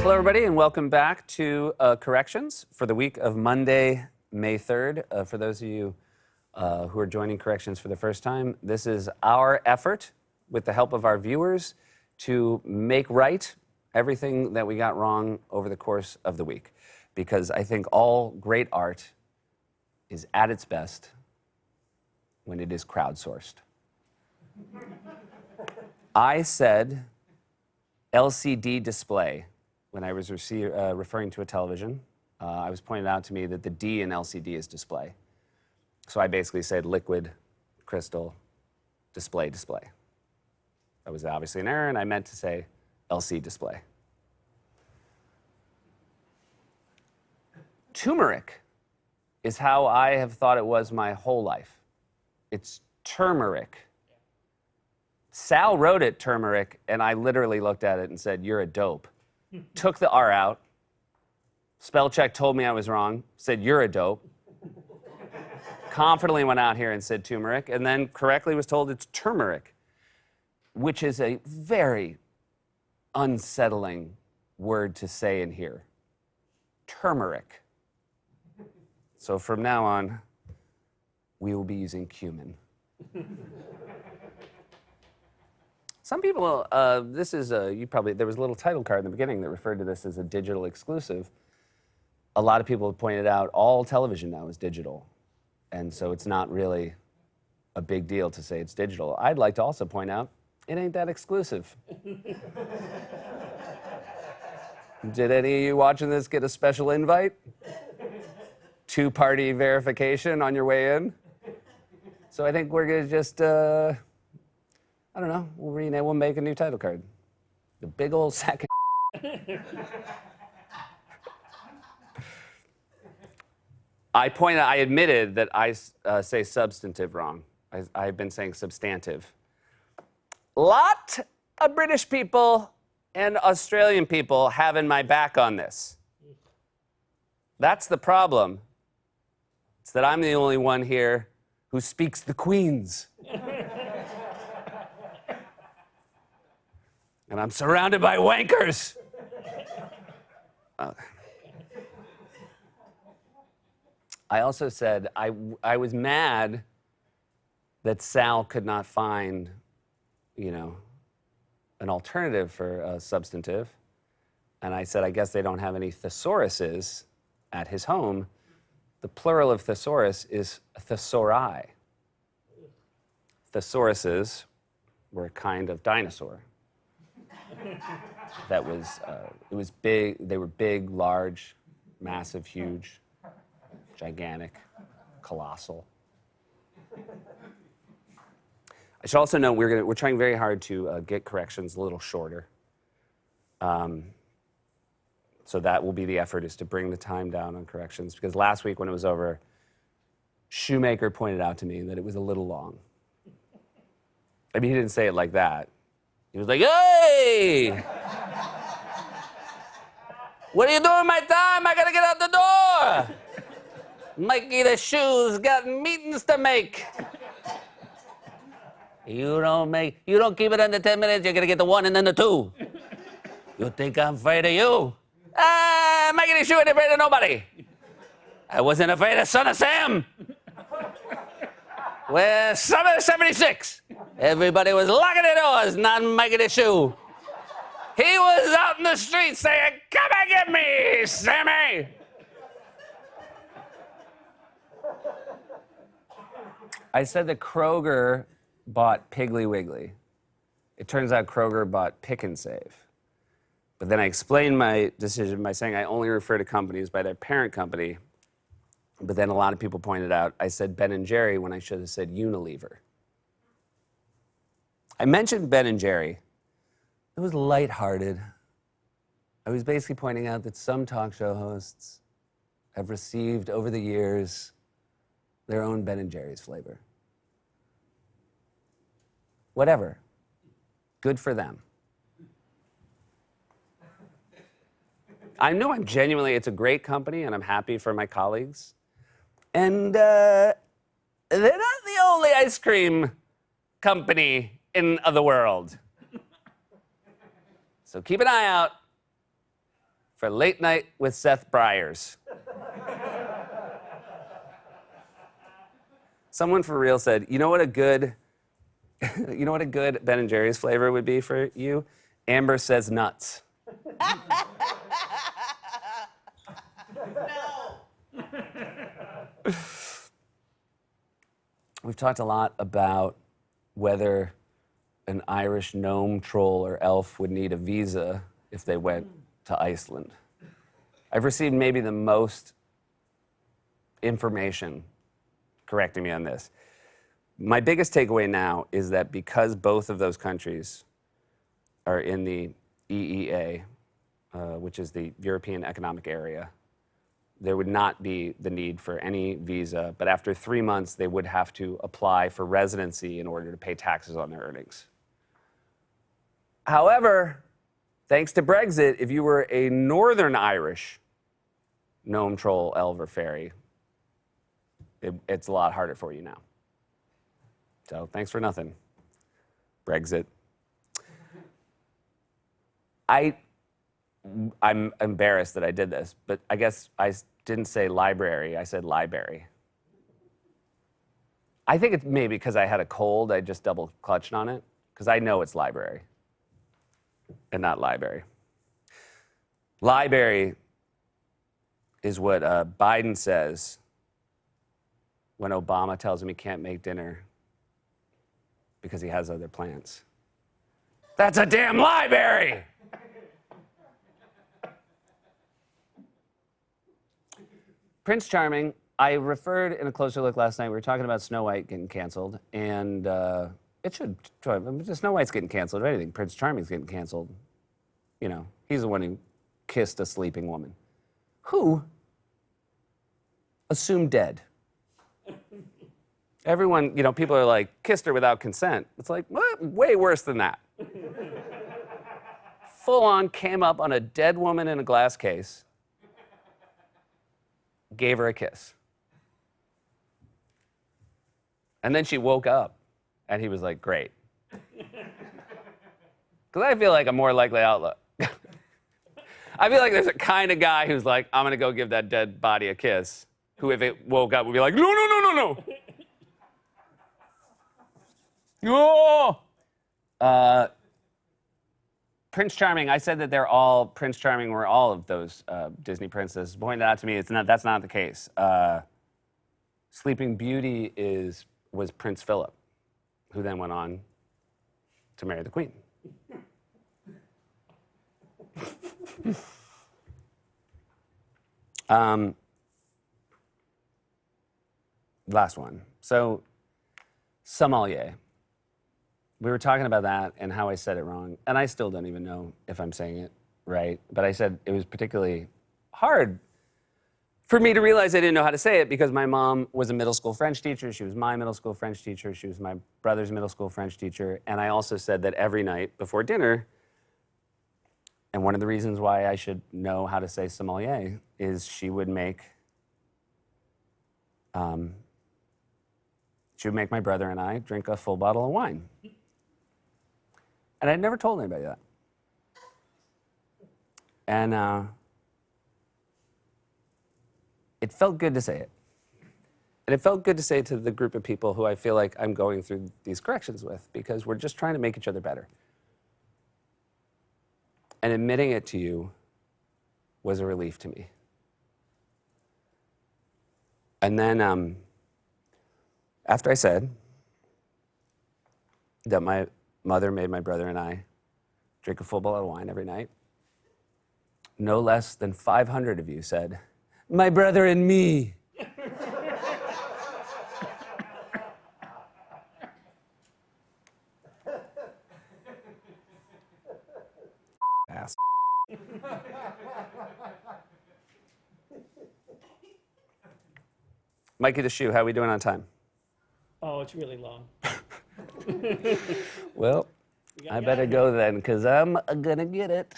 Hello, everybody, and welcome back to Corrections for the week of Monday, May 3rd. For those of you who are joining Corrections for the first time, this is our effort, with the help of our viewers, to make right everything that we got wrong over the course of the week. Because I think all great art is at its best when it is crowdsourced. I said LCD display when I was referring to a television. I was pointed out to me that the D in LCD is display. So I basically said liquid, crystal, display. That was obviously an error, and I meant to say LC display. Turmeric is how I have thought it was my whole life. It's turmeric. Sal wrote it turmeric, and I literally looked at it and said, "You're a dope." Took the R out. Spell check told me I was wrong. Said, "You're a dope." Confidently went out here and said turmeric, and then correctly was told it's turmeric, which is a very unsettling word to say and hear. Turmeric. So from now on, we will be using cumin. Some people, there was a little title card in the beginning that referred to this as a digital exclusive. A lot of people have pointed out all television now is digital. And so it's not really a big deal to say it's digital. I'd like to also point out, it ain't that exclusive. Did any of you watching this get a special invite? Two-party verification on your way in? So I think we're gonna just, I don't know, we'll make a new title card. The big old sack of I admitted that I say substantive wrong. I've been saying substantive. Lot of British people and Australian people having my back on this. That's the problem. It's that I'm the only one here who speaks the Queen's. And I'm surrounded by wankers. I also said I was mad that Sal could not find, an alternative for substantive. And I said, I guess they don't have any thesauruses at his home. The plural of thesaurus is thesauri. Thesauruses were a kind of dinosaur. That was, it was big, they were big, large, massive, huge, gigantic, colossal. I should also note we're trying very hard to get corrections a little shorter. So that will be the effort, is to bring the time down on corrections. Because last week when it was over, Shoemaker pointed out to me that it was a little long. I mean, he didn't say it like that. He was like, "Hey! What are you doing my time? I gotta get out the door! Mikey the Shoes got meetings to make. You don't keep it under 10 minutes, you're gonna get the 1 and then the 2. You think I'm afraid of you? Mikey the Shoe ain't afraid of nobody. I wasn't afraid of Son of Sam. Well, summer 76. Everybody was locking their doors, not Mikey the Shoe. He was out in the street saying, 'Come and get me, Sammy!' I said that Kroger bought Piggly Wiggly. It turns out Kroger bought Pick and Save. But then I explained my decision by saying I only refer to companies by their parent company. But then a lot of people pointed out I said Ben & Jerry when I should have said Unilever. I mentioned Ben & Jerry. It was lighthearted. I was basically pointing out that some talk show hosts have received over the years their own Ben & Jerry's flavor. Whatever. Good for them. I know it's a great company, and I'm happy for my colleagues. And they're not the only ice cream company in the world. So keep an eye out for Late Night with Seth Breyers. Someone for real said, you know what a good Ben & Jerry's flavor would be for you? Amber Says Nuts. We've talked a lot about whether an Irish gnome, troll, or elf would need a visa if they went to Iceland. I've received maybe the most information correcting me on this. My biggest takeaway now is that because both of those countries are in the EEA, which is the European Economic Area, there would not be the need for any visa, but after 3 months, they would have to apply for residency in order to pay taxes on their earnings. However, thanks to Brexit, if you were a Northern Irish gnome, troll, elf, or fairy, it's a lot harder for you now. So thanks for nothing, Brexit. I'm embarrassed that I did this, but I guess I didn't say library, I said library. I think it's maybe because I had a cold, I just double clutched on it, because I know it's library and not library. Library is what Biden says when Obama tells him he can't make dinner because he has other plans. That's a damn library! Prince Charming, I referred in a closer look last night. We were talking about Snow White getting canceled, and it should. Snow White's getting canceled. If anything, Prince Charming's getting canceled. You know, he's the one who kissed a sleeping woman, who assumed dead. Everyone, you know, people are like, kissed her without consent. It's like, what? Way worse than that. Full on came up on a dead woman in a glass case. Gave her a kiss. And then she woke up, and he was like, great. Because I feel like a more likely outlook. I feel like there's a kind of guy who's like, I'm going to go give that dead body a kiss, who, if it woke up, would be like, no, no, no, no, no. No! Prince Charming, I said that they're all, Prince Charming were all of those Disney princesses. Pointed out to me, that's not the case. Sleeping Beauty was Prince Philip, who then went on to marry the Queen. Last one. So, sommelier. We were talking about that and how I said it wrong, and I still don't even know if I'm saying it right, but I said it was particularly hard for me to realize I didn't know how to say it because my mom was a middle school French teacher, she was my middle school French teacher, she was my brother's middle school French teacher, and I also said that every night before dinner, and one of the reasons why I should know how to say sommelier is she would make my brother and I drink a full bottle of wine. And I'd never told anybody that. And it felt good to say it. And it felt good to say it to the group of people who I feel like I'm going through these corrections with, because we're just trying to make each other better. And admitting it to you was a relief to me. And then after I said that my mother made my brother and I drink a full bottle of wine every night, no less than 500 of you said, my brother and me. Ass. Mikey the Shoe, how are we doing on time? Oh, it's really long. Well, I better go then, because I'm gonna get it.